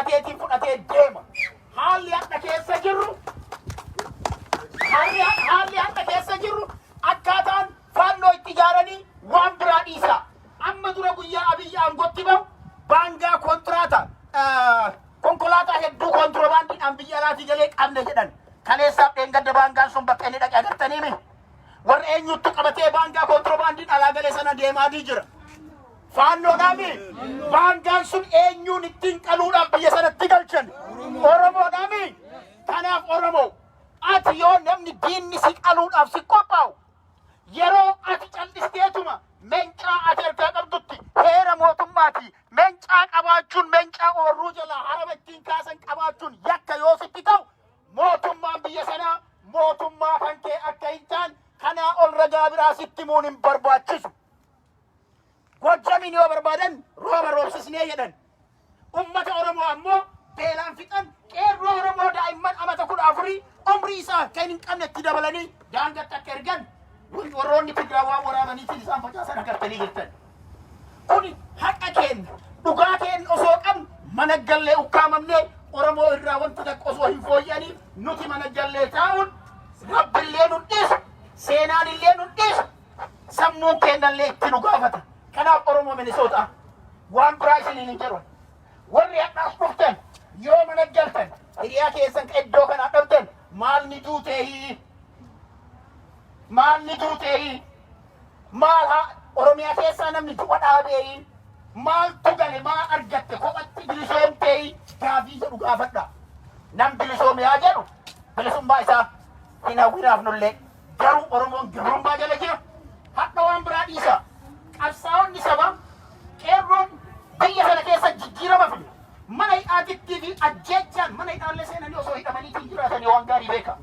qabateetiin fudhatee deema. Haalli akka keessa jirru akkaataan faannoo itti ijaaranii waan biraa dhiisa. Amma dura guyyaa Abiyyi aangotti bahu baangaa kontiraataa konkolaataa hedduu kontiroobaandiidhaan biyya alaatii galee qabne jedhan. Kaleessaaf dheengadda baangaan sun bakka inni dhaqe agartaniimi. Warra eenyutti qabatee baangaa kontiroobaandiin alaa galee sana deemaatii jira. Faannoodhaami baangaan sun eenyuun ittiin qaluudhaaf biyya sanatti galchan Oromoodhaami. Kanaaf Oromoo ati yoo namni diinni si qaluudhaaf si qophaa'u yeroo ati callisteetuma mencaa ati harkaa qabdutti heera mootummaati. Mencaa qabaachuun mencaa oorruu jalaa harama ittiin kaasan qabaachuun yakka yoo sitti ta'u mootummaan biyya sanaa mootummaa kan kee akka hin taane kanaa ol ragaa biraa sitti himuun hin barbaachisu. Gojamin yoo barbaadan rooba roobsisnee jedhan. Ummata Oromoo ammoo beelaan fixan qeerroo Oromoo daa'imman amata 14 umrii isaa kan hin qabne itti dabalanii daangatti akka ergan warroonni Tigraay waan waraabaniitiin isaan facaasan agartanii jirtan. Kuni haqa keenya dhugaa keenya osoo qabnu mana gallee ukkaamamnee Oromoo irraa wanti takka osoo hin fooyya'aniif nuti mana gallee taa'uun rabbillee nu dhiisu seenaan illee nu dhiisu sammuun keenyallee itti nu gaafata. Kanaaf Oromoo Mineessotaa waan biraa isiniin hin jedhu. Warri hadhaas dhuftan yoo mana galtan hiriyaa keessan iddoo kanaa dhabdan maal ni duuteehi maal Oromiyaa keessaa namni du'a dhaabeehi maaltu gale maal argatte kophatti bilisoomteehi gaafii jedhu gaafadha. Nam bilisoome yaa jedhu bilisummaa isaa hin hawwinaaf nullee garuu Oromoon gabrummaa jala jira. Hadha waan biraa dhiisa. Qabsaa'onni saba qeerroon biyya kana keessa jijjiirama fide. Mana hidhaatitti fi ajjeechaan mana hidhaallee seenanii osoo hidhamaniitiin jiraatanii waan gaarii beeka.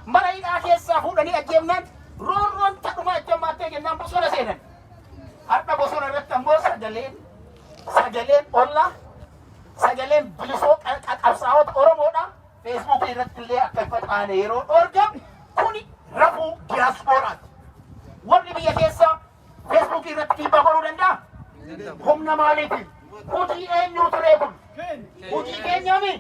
Mana hidhaa keessaa fuudhanii ajjeemnaan roorroon tadhumaa itti hammaattee jennaan bosona seenan. Har'a bosona irratti ammoo sagaleen olla sagaleen bilisoo qabsaa'ota Oromoodha. Feesbuukii irratti illee akka facaane yeroo argamu kuni rafuu diyaaspooraati. Warri biyya keessaa feesbuukii irratti dhiibbaa godhuu danda'a? Humna maaliitiin? Hojii eenyuu ture kun? Hojii keenyaami?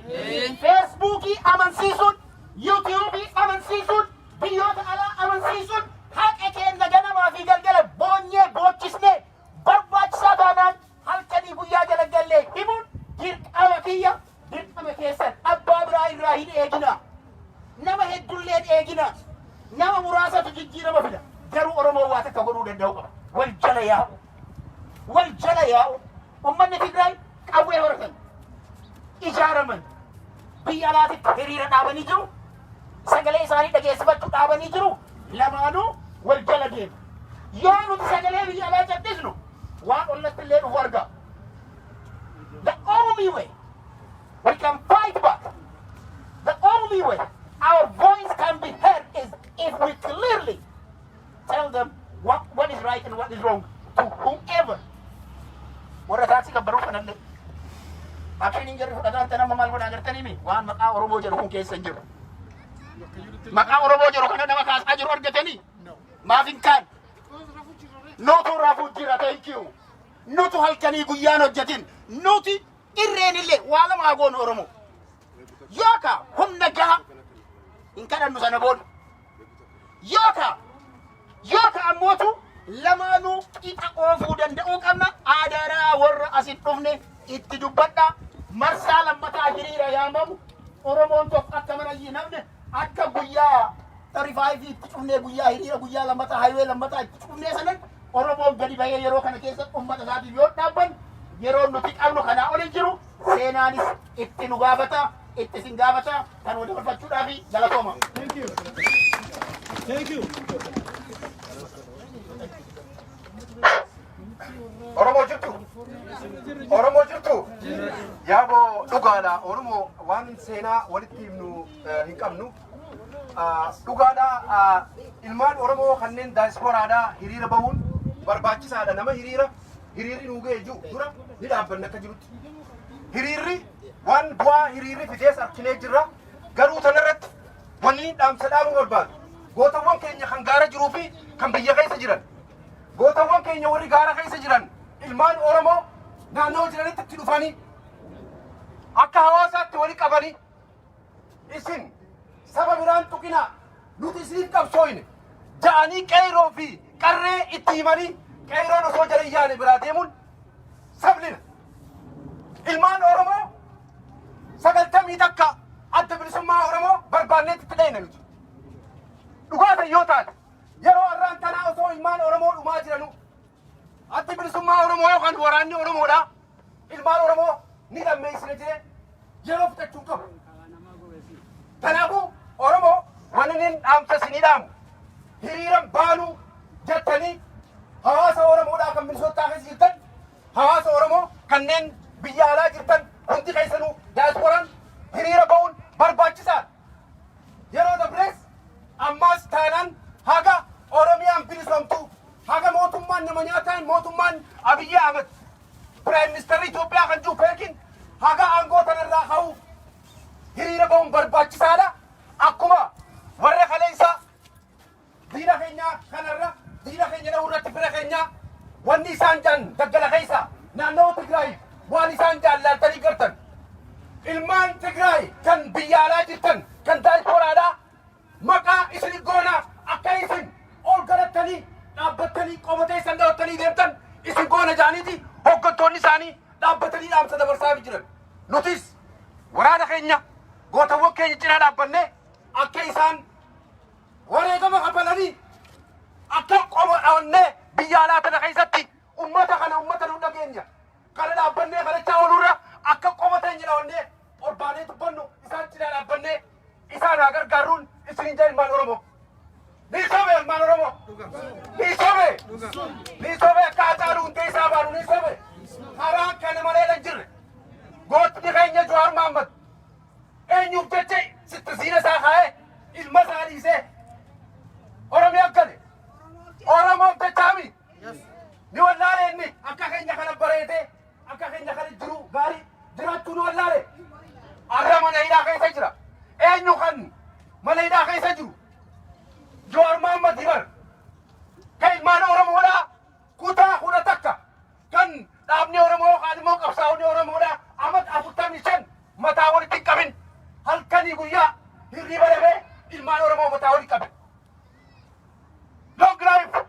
Feesbuukii amansiisuun, yuutuubii amansiisuun, biyyoota alaa amansiisuun haqa keenya ganamaa fi galgala boonyee boochisnee barbaachisaa taanaan halkanii guyyaa jala gallee himuun dirqama kiyya dirqama keessan abbaa biraa irraa hin eegina. Nama heddulleen eegina. Nama muraasatu jijjiirama fida. Garuu Oromoo waa takka godhuu danda'u qaba. Wal jala yaa'u. Ummanni Tigraay qawwee horatan. Ijaaraman. Biyya alaatitti hiriira dhaabanii jiru. Sagalee isaanii dhageessifachuu dhaabanii jiru. Lamaanuu wal jala deemu. Yoo nuti sagalee biyya alaa callisnu waan ollatti illee dhufu arga. The only way we can fight back, the only way our voice can be heard is if we clearly tell them what is right and what is wrong to whomever. Warra taasii kabbaruu kanallee. Akkamiin hin jirre fudhataan tanama maal godhaa agartaniimi waan maqaa Oromoo jedhu kun keessa hin jiru. Maqaa Oromoo jedhu kana nama kaasaa jiru argatanii maaf hin kaan? Nutu rafuu jira thank you. Nutu halkanii guyyaan hojjetin. Nuti irreen illee waa lama goonu Oromoo. Yookaan humna gaha hin kadhannu sana booda. Yookaan ammootu lamaanuu qixa oofuu danda'uu qabna. Aadaraa warra asin dhufne itti dubbadha. Marsaa lammataa hiriira yaamamu Oromoon tokko akka mana namne akka guyyaa 35 itti dhufnee guyyaa hiriira guyyaa lammataa hayiwee lammataa itti dhufnee sanan Oromoon gadi bahee yeroo kana keessatti uummata isaatiif yoo dhaabban yeroo nuti qabnu kanaa ol hin jiru. Seenaanis itti nu gaafata itti sin gaafata kan wada barbachuudhaaf galatooma. Thank you. Oromoo jirtu yaaboo dhugaadha. Oromoo waan seenaa walitti himnu hin qabnu. Dhugaadha ilmaan Oromoo kanneen daayispooraadhaa hiriira bahuun barbaachisaadha. Nama hiriirri nuu ga'e jiru dura ni dhaabbanna akka jirutti. Hiriirri waan bu'aa hiriirri fidees arginee jirra. Garuu tanarratti waliin dhaamsa dhaamuu barbaadu. Gootawwan keenya kan gaara jiruu fi kan biyya keessa jiran. Gootawwan keenya warri gaara keessa jiran ilmaan Oromoo naannoo jiranitti itti dhufanii akka hawaasaatti wali qabanii isin saba biraan tuqinaa nuti isiniif qabsooyne ja'anii qeyroo fi qarree itti himanii qeyroon osoo jala iyyaane biraa deemuun sablina. Ilmaan Oromoo 90 takka adda bilisummaa Oromoo barbaanneetti itti dhayne nuti. Dhugaata yoo taate yeroo arraan tanaa osoo ilmaan Oromoo dhumaa jiranu adda bilisummaa Oromoo yookaan waraanni Oromoodha ilmaan Oromoo ni lammeessine jedhee yeroo fudhachuu qabu. Kanaafuu Oromoo wanniin dhaamsa sinii dhaamu hiriiran baanuu jettanii hawaasa Oromoodhaa kan Mineessotaa keessa jirtan hawaasa Oromoo kanneen biyya alaa jirtan hundi keessanuu daasporaan hiriira ba'uun barbaachisaadha. Yeroo dabrees ammaas taanaan haga Oromiyaan bilisoomtu haga mootummaan nama nyaataan mootummaan Abiyyi Ahmed Prime Minister Ethiopia kan jiru beekin haga aangoo tanarraa ka'u hiriira ba'uun barbaachisaadha. Akkuma warra kaleessa diina keenya kanarra diina keenya dha'uu irratti bira keenya wanni isaan jaan daggala keessa naannoo Tigraay waan isaan jaallaaltanii gartan ilmaan Tigraay kan biyya alaa jirtan kan daasporaadhaa maqaa isin goona akka isin ol garattanii dhaabbattanii qomateessan dhaabbattanii deemtan isin goona jaaniiti hooggantoonni isaanii dhaabbatanii dhaamsa dabarsaa jiran. Nutis waraana keenya gootawwan keenya cinaa dhaabbannee akka isaan wareegama kaffalanii akka qoma dhaabannee biyya alaa tana keessatti ummata nu dhageenya kana dhaabbannee kadhachaa oolurra akka qoma teenya dhaabannee orbaanee dubbannu isaan cinaa dhaabbannee isaan haa gargaaruun isin jaa ilmaan Oromoo. Ni sobe ilmaan Oromoo. Ni sobe akka Hacaaluu hundee isaa baanu ni sobe. Karaa kana malee hin jirre. Gootni keenya Jawaar Mohaammed eenyuuf jecha sitti siina isaa kaa'ee ilma isaa dhiisee Oromiyaa gale. Oromoof jechaami. Ni wallaale inni akka keenya kana bareedee akka keenya kana jiru gaarii jiraachuu ni wallaale. Arra mana hidhaa keessa jira. Eenyu kan mana hidhaa keessa jiru? Jawaar Mohaammed Hibar kan ilmaan Oromoodhaa kutaa kudha takka kan dhaabni Oromoo kaan immoo qabsaa'onni Oromoodhaa amat 45 mataa walitti hin qabin halkanii guyyaa hirriba dhabee ilmaan Oromoo mataa walitti qabe. Long life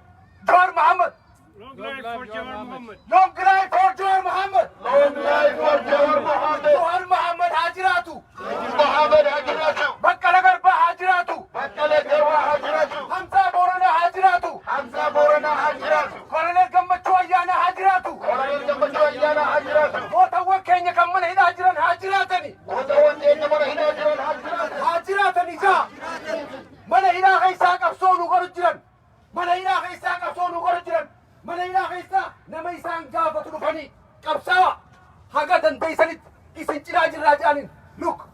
Jawaar Mohaammed. Long life for Jawaar Mohaammed. Long life for Jawaar Mohaammed. Long life for Jawaar Mohaammed. Jawaar Mohaammed haa jiraatu. Mohaammed haa jiraatu. Baqqala Garbaa haa jiraatu. Baqqala Garbaa haa jiraatu. Hamzaa Booranaa haa jiraatu. Hamzaa Booranaa haa jiraatu. Koloneel Gammachuu Ayyaanaa haa jiraatu. Koloneel Gammachuu Ayyaanaa haa jiraatu. Gootawwan keenya kan mana hidhaa jiran haa jiraatani. Gootawwan keenya mana hidhaa jiran haa jiraatu. Haa jiraatani jaa. Mana hidhaa keessaa qabsoo nu godhu jiran. Mana hidhaa keessaa qabsoo nu godhu jiran. Mana hidhaa keessaa nama isaan gaafatu dhufanii qabsaawa haga dandeessanitti isin cinaa jirraa jedhaniin luk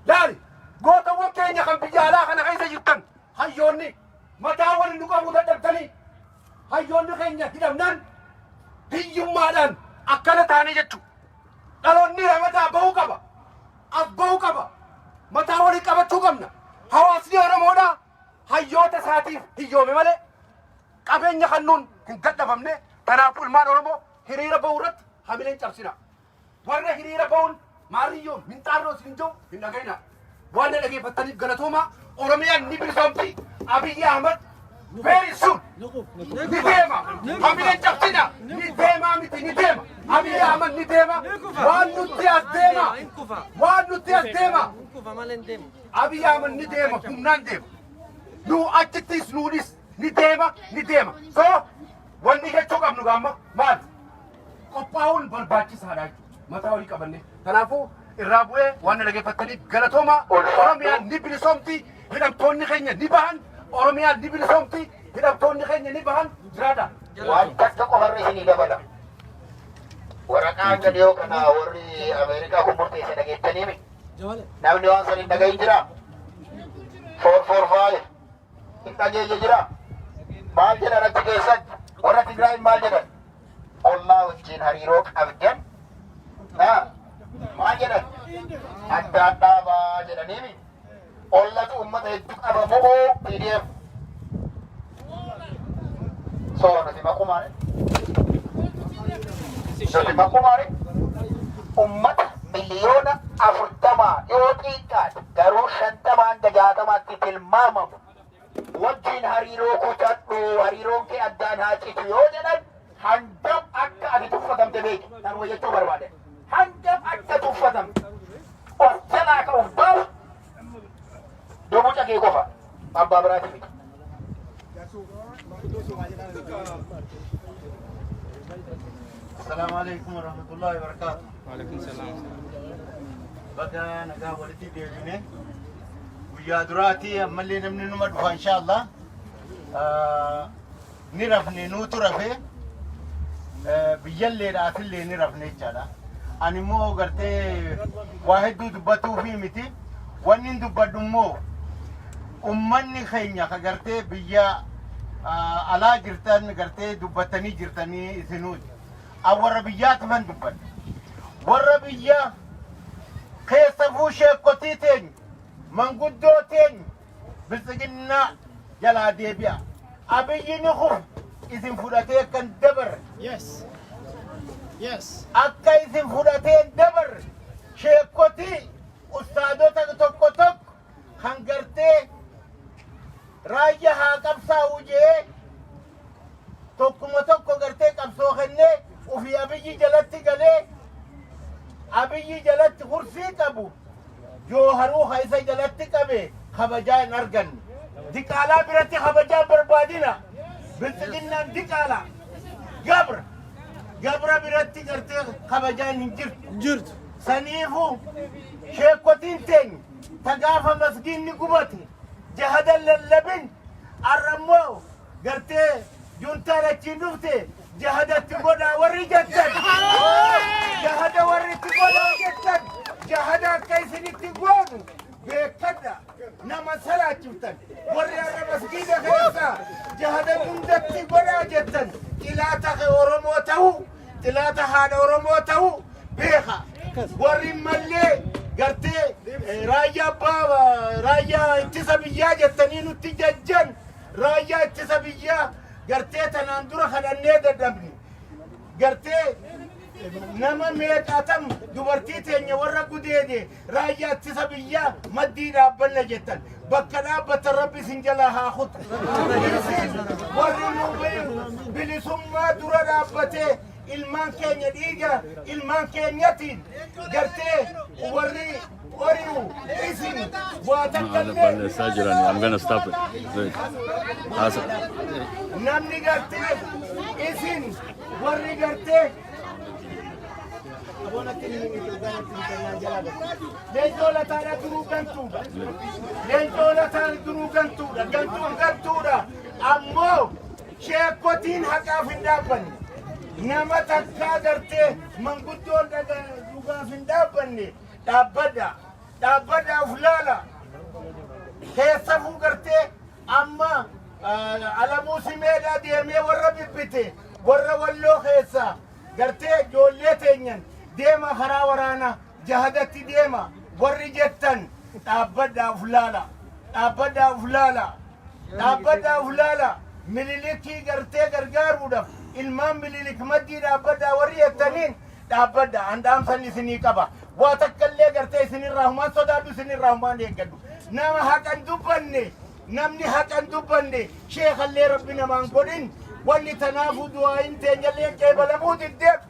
laali gootawwan keenya kan biyya alaa kana keessa jirtan hayyoonni mataa waliin nu qabuu dadhabdanii hayyoonni keenya hidhamnaan hiyyummaadhaan akkana taane jechu dhaloonni ramadaa bahuu qaba abbahuu qaba mataa waliin qabachuu qabna. Hawaasni Oromoodhaa hayyoota isaatiif hiyyoome malee qabeenya kannuun hin dadhabamne. Kanaafuu ilmaan Oromoo hiriira bahuu irratti hamileen cabsina. Warra hiriira bahuun maariyyoo minxaarroo isin jiru hin dhagayina. Waan dhageeffattaniif galatooma. Oromiyaan ni bilisoomti. Abiyyi Ahmed very soon ni deema. Hamileen cabsina. Ni deema miti ni deema. Abiyyi Ahmed ni deema. Waan nuti as deema. Waan nuti as deema. Abiyyi Ahmed ni deema. Humnaan deema. Nu achittis nuunis ni deema ni deema. So wanni jechuu qabnu gaamma maal? Qophaa'uun barbaachisaadha jechuudha. Mataa walii qabanne. Kanaafuu irraa bu'ee waan dhageeffattaniif galatooma. Oromiyaan ni bilisoomti. Hidhamtoonni keenya ni bahan. Oromiyaan ni bilisoomti. Hidhamtoonni keenya ni bahan. Jiraadha. Waan takka qofarra isinii dabala. Waraqaa gadiyoo kana warri Ameerikaa kun murteesse dhageettaniimi. Namni waan san hin dhagahin jira. 445 hin dhageeyye jira. Maal jedhan achi keessatti warra Tigraay maal jedhan? Ollaa wajjin hariiroo qabdan maal jedhan? Adda addaabaa jedhaniimi. Ollatu uummata hedduu qaba moo PDF? So nuti maqumaare. Nuti maqumaare. Uummata miliyoona 40 yoo xiqqaate garuu 50 hanga 60tti tilmaamamu wajjin hariiroo kutadhu hariiroon kee addaan haa citu yoo jedhan hangam akka ati tuffatamte beeki tan wayyachuu barbaade hangam akka tuffatamte of jalaa ka'uuf baaf dobuca kee qofa abbaa biraati miti. السلام عليكم ورحمة الله وبركاته. وعليكم السلام. بقى نقا ولدي ديجني ويا دراتي أملي نمني نمد إن شاء الله. نرفني نوترفه بيجلي راسلي نرفني جالا. أنا مو قرتي واحد دبتو في متي ونين دبتو أمني خينيا كقرتي بيا على جرتان قرتي دبتني جرتني سنود. الربيات من دبن والربية كيسفو شيكوتيتين من قدوتين بلتجناء جلا ديبيا أبي نخف إذن فراتيك دبر yes أكا إذن فراتين دبر شيكوتي أستاذوتك توك خنقرتي رايها قبصة وجيه توكما توكو قرتي قبصو خني وفي أبي جلت قلي أبي جلت خرسي قبو جوهرو خيسا جلت قبي خبجاء نرغن ديكالا برتي خبجاء بربادينا بلتجنان ديكالا قبر برتي قرتي خبجاء نجرت سنيفو شيكوتين تين تقافة مسجين نقبتي جهدا للبن الرمو قرتي جونتا رتي نفتي جهدت قولا وري جدا جهد وري تقولا جدا جهد كيسني تقولا بكذا نما سلا جدا وري أنا مسجد خيسا جهد جندت تقولا جدا إلى تخي أورموته إلى تهان أورموته بيخا وري ملي قرتي رايا بابا رايا انتسابيا جتنين تججن رايا انتسابيا قرتي تناندورا خلاني دبني قرتي نما ميتاتم دبرتي تيني ورا قديدي رايا تسبيا مدينا بنا جتن بكنا بتربي سنجلا خط ورنو بلي ثم درا رابته ilman keenya dhiiga ilman keenyatiin gartee warri oriu isin waa takkallee I'm gonna stop it. namni gartee isin warri gartee Lentola tara duru gantuda. Lentola tara duru gantuda. Gantuda. Ammo sheekotiin haqaaf hin dhaabbanne. Nama takkaa gartee manguddoon dhugaaf hin dhaabbanne. Dhaabbadha of laala. Keessafuu gartee amma alamuu simeedhaa deemee warra bibbite. Warra walloo keessaa gartee ijoollee teenyan. Deema karaa waraana jahadatti deema warri jettan dhaabbadhaaf laala mililikii gartee gargaaruudhaaf ilmaan mililik maddii dhaabbadhaa warri jettaniin dhaabbadha handhaamsan isinii qaba waa takkallee gartee isinirraa humaan sodaadhu isinirraa humaan eeggadhu nama haqan dubbanne namni haqan dubbanne sheekallee rabbi namaan godhin wanni tanaafuu du'aayin teenyallee qeebalamuu diddeef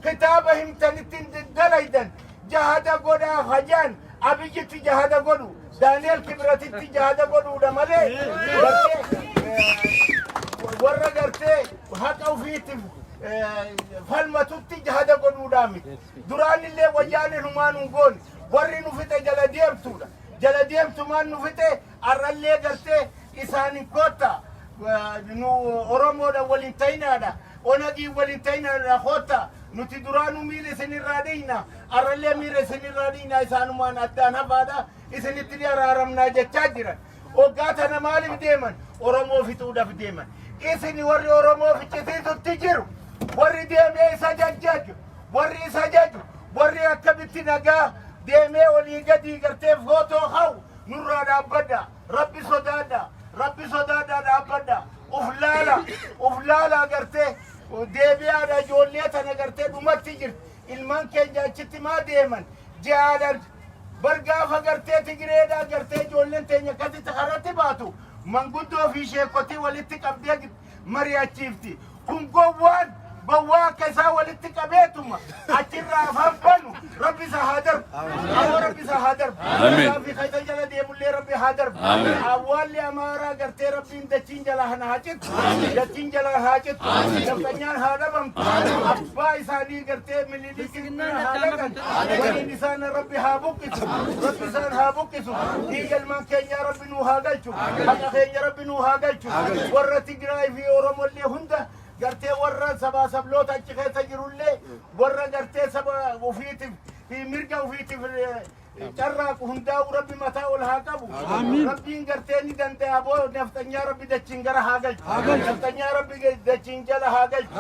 كتابهم تنتين دلائدن جهاد قودا خجان أبيجت جهاد قودو دانيال كبرت جهاد قودو دمالي ورا قرتي هكاو فيت فالما تبتي جهاد قودو دامي دران اللي وجاني همان نقول وري نفته جلديم تمان نفته أرالي قرتي إساني كوتا نو أورمو دا ولنتينا دا ونجي ولنتينا دا خوتا nuti duraanu miile sinirraadhiina arrallee miire sinirraadhiina isaanumaan addaan hafaadha isinitti araaramnaa jechaa jiran waggaa tana maaliif deeman oromoo fixuudhaaf deeman isini warri oromoo ficcisiisutti jiru warri deemee isa jajjaju warri akkamitti nagaa deemee olii gadii gartee footoo hawu nurraa dhaabbadha rabbi sodaadha dhaabbadha uf laala gartee deebi'aadha ijoollee tana gartee dhumatti jirti ilmaan keenya achitti maa deeman jaalan bargaafa gartee Tigireedhaa gartee ijoolleen teenya akkatti takarratti baatu manguddoo fi sheekotii walitti qabdee mari'achiifti. Kun gowwaan bawwaa akka isaa walitti qabeetuma achirraa afaan banu rabbi isa haa darbu. Rabbi isa haa darbu. Fi kayta jala deemullee rabbi haa darbu. Awwaalli amaaraa gartee rabbiin dachiin jala haa citu. Dachiin jala haa citu. Nafxanyaan haa dhabamtu. Abbaa isaanii gartee miliilikiin haa dhaqan. Waliin isaan rabbi haa buqqisu. Rabbi isaan haa buqqisu. Dhiigalmaan keenya rabbi nuu haa galchu. Haqa keenya rabbi nuu haa galchu. Warra Tigraay fi Oromollee hunda gartee warra sabaa sabloota achi keessa jirullee warra gartee saba ofiitiif fi mirga ofiitiif carraaqu hundaa'u rabbi mataa ol haa qabu. Rabbiin gartee ni danda'a boo nafxanyaa rabbi dachiin gara haa galchu. Nafxanyaa rabbi dachiin jala haa galchu.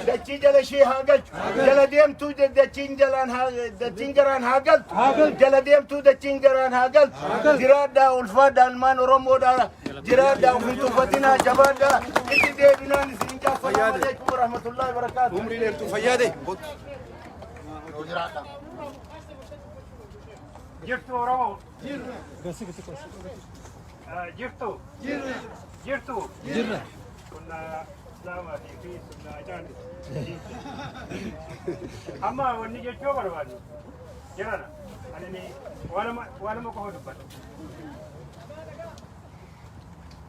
Dachii jala ishee haa galchu. Jala deemtuu dachiin jalaan dachiin garaan haa galtu. Jala deemtuu dachiin garaan haa galtu. Jiraadhaa ulfaadhaa ilmaan Oromoodhaa. Jiraadhaa ofiin tuffatinaa jabaadhaa. Itti deebinaan isin jaafataa alaikum warahmatullahi wabarakatuh. Umri dheertuu fayyaade. Jirtu Oromoo. Jirtu. Jirtu. Kunna Islaamaa fi sunna ajaa'ibti. Amma wanni jechuu barbaadu jirana. Ani waanuma qofa dubbatu.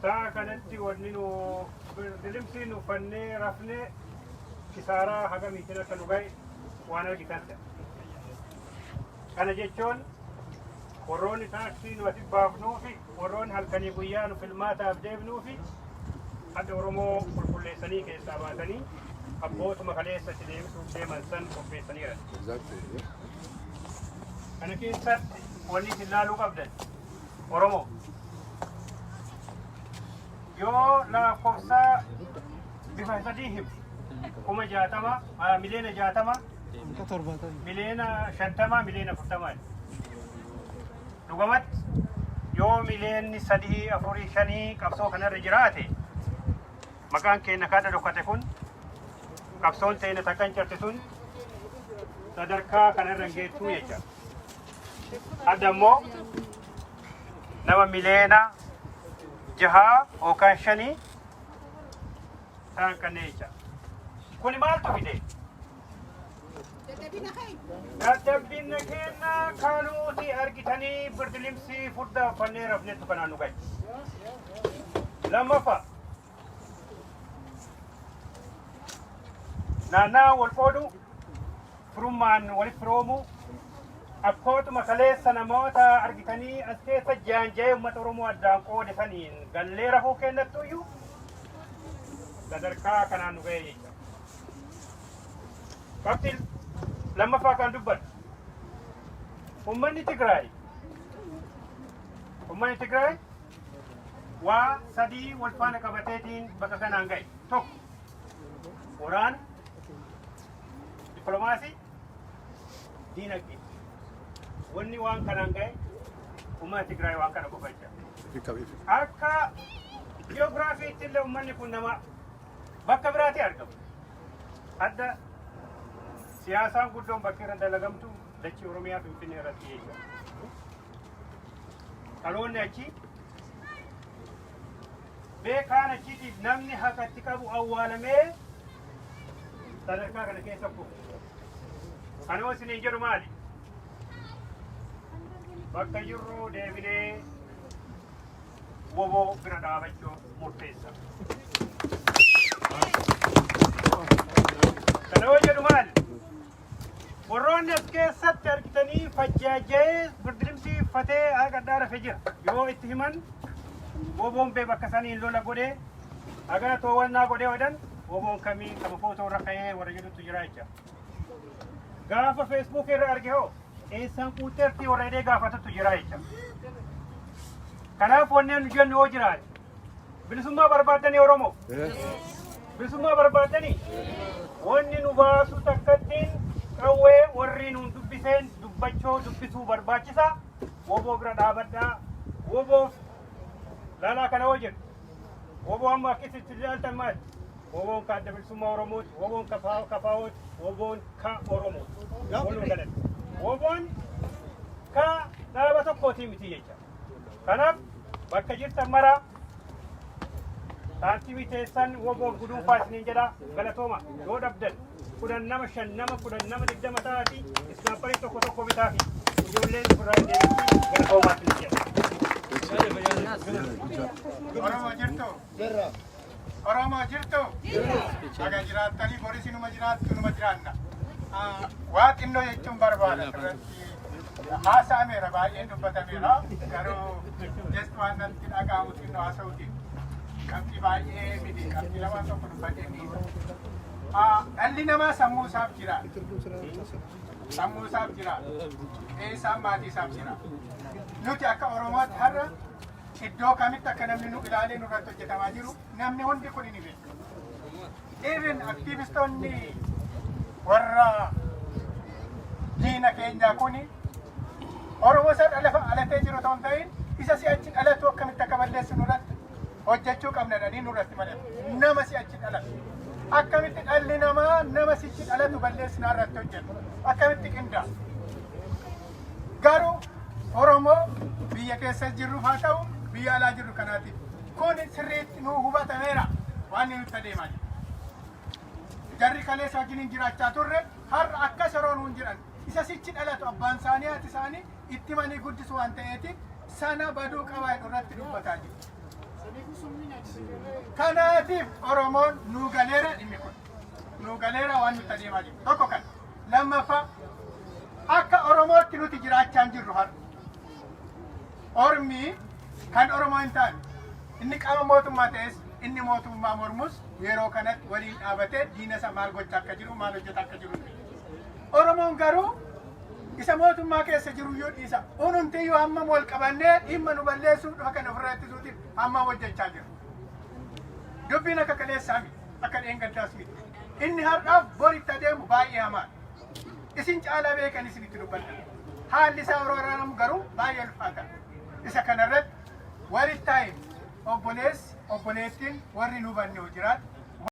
Saa kanatti wanni nu dilimsii nu fannee rafnee kisaaraa haga miitiin akka nu gahe waan argitan ta'a. Kana jechuun warroonni taaksii nu asii baafnuu fi warroonni halkanii guyyaa nu filmaataaf deebnuu fi hadda Oromoo qulqulleessanii keessaa baasanii abbootuma kaleessa itti deebisuuf deeman san qopheessaniira. Kana keessatti wanni isin laaluu qabdan Oromoo yoo lakkoofsa bifa sadii himu 60,000 miliyoona 60 miliyoona 50 miliyoona 40 dhugumatti yoo miliyoonni 3 4 5 qabsoo kanarra jiraate maqaan keenya kadha dhokkate kun qabsoon teenya takkan carte sun sadarkaa kanarra geettuu jecha adda immoo nama miliyoona 6 yookaan 5 ta'an kanneen jecha kuni maaltu fide dadhabbiin keenya kanuuti argitanii birdilimsii furdaa uffannee rafneetu kanaan nu gahe. Lammaffaa naannaa wal qoodu firummaan walitti firoomu akkootuma kaleessa namoota argitanii as keessa jaanjee uummata Oromoo addaan qoode saniin gallee rafuu kennattuyyuu sadarkaa kanaan nu gahe jecha. Qabxii lammaffaa kan dubbatu ummanni Tigraay waa sadii wal faana qabateetiin bakka kanaan gahe. Tokko waraana, dippiloomaasii, diinagdee. Wanni waan kanaan gahe ummanni Tigraay waan kana qofacha. Akka ji'oogiraafiitti illee ummanni kun nama bakka biraatti argamu. Adda siyaasaan guddoon bakka irra dalagamtu dachii Oromiyaa Finfinnee irratti jechuudha. Dhaloonni achi beekaan achiitiif namni haqatti qabu awwaalamee sadarkaa kana keessa kufu. Kanoo isiniin jedhu maali? Bakka jirru deebinee woboo bira dhaabachuu murteessa. Kanoo jedhu maali? Warroonni as keessatti argitanii fajjaajee birdilimsii uffatee haga dhaarafe jira. Yoo itti himan woboon bee bakka saniin lola godhee agana toowwannaa godhee wadan woboon kamii kama footoo irra ka'ee warra jedhutu jira jecha. Gaafa feesbuuk irra arge hoo eessaan quuxxeertii warra hidhee gaafatutu jira jecha. Kanaaf wanneen nu jennu yoo jiraate bilisummaa barbaaddanii Oromoo. Bilisummaa barbaaddanii wanni nu baasu takkattiin qawwee warri nuun dubbiseen dubbisuu barbaachisa. Woboo bira dhaabadhaa. Woboof laalaa kana hoo jedhu. Woboo amma akkasitti ilaaltan maali? Woboon ka adda bilisummaa Oromooti. Woboon ka Kafaa'ooti. Woboon ka Oromooti. Walumaa galatti. Woboon kootii miti jecha. Kanaaf bakka jirtan mara taantii teessan woboo guduunfaa isiniin jedha galatooma yoo dhabdan 15 nama 20 taati islaambarii tokko bitaa fi ijoolleen ofirraa deebitti galatoomaa isiniin jedha. Oromoo jirtu? Oromoo jirtu? Aga jiraattanii boris inuma jiraattu inuma jiraanna. Waa xinnoo jechuun barbaada irratti haasa'ameera baay'een dubbatameera garuu just waan natti dhaga'amu xinnoo haasa'uutiin qabxii baay'ee miti qabxii lama tokko dubbadhee ni dhalli namaa sammuu isaaf jira. Sammuu isaaf jira. Isaan maatii isaaf jira. Nuti akka Oromootti har'a iddoo kamitti akka namni nu ilaalee nurratti hojjetamaa jiru namni hundi kun ni beeka. Even aktiivistoonni warra diina keenyaa kuni Oromoo isa dhalatee jiru ta'uu hin ta'in isa si'achi dhalatu akkamitti akka balleessu nurratti hojjechuu qabna dhanii nurratti malee nama si'achi dhalatu. Akkamitti dhalli namaa nama si'achi dhalatu balleessinaa irratti hojjetu akkamitti qindaa'u. Garuu Oromoo biyya keessa jirru haa ta'u biyya alaa jirru kanaatiif kun sirriitti nu hubatameera waan nuti adeemaa jiru. Jarri kaleessa wajjin jiraachaa turre har'a akkas yeroo nuun jedhan isa sichi dhalatu abbaan isaanii haati isaanii itti manii guddisu waan ta'eetiif sana baduu qabaa irratti dubbataa jiru. Kanaatiif Oromoon nu galeera dhimmi kun. Nu galeera waan nuti adeemaa jiru. Tokko kan lammaffaa akka Oromootti nuti jiraachaa jirru har'a. Ormi kan Oromoo hin taane inni qaama mootummaa ta'es inni mootummaa mormus yeroo kanatti waliin dhaabatee diina isaa maal gochaa akka jiru maal hojjetaa akka jiru. Oromoon garuu isa mootummaa keessa jiru yoo dhiisa unumtiyyuu hammam wal qabannee dhimma nu balleessuuf kan ofirraa ittisuutiif hammam hojjechaa jiru. Dubbiin akka kaleessaa miti akka dheengaddaas miti. Inni har'aaf boritti adeemu baay'ee hamaadha. Isin caalaa beekan isinitti dubbadha. Haalli isaa yeroo waraanamu garuu baay'ee ulfaata. Isa kanarratti walitti taa'e obboleessi obboleettiin warri nu hubannee jiraatu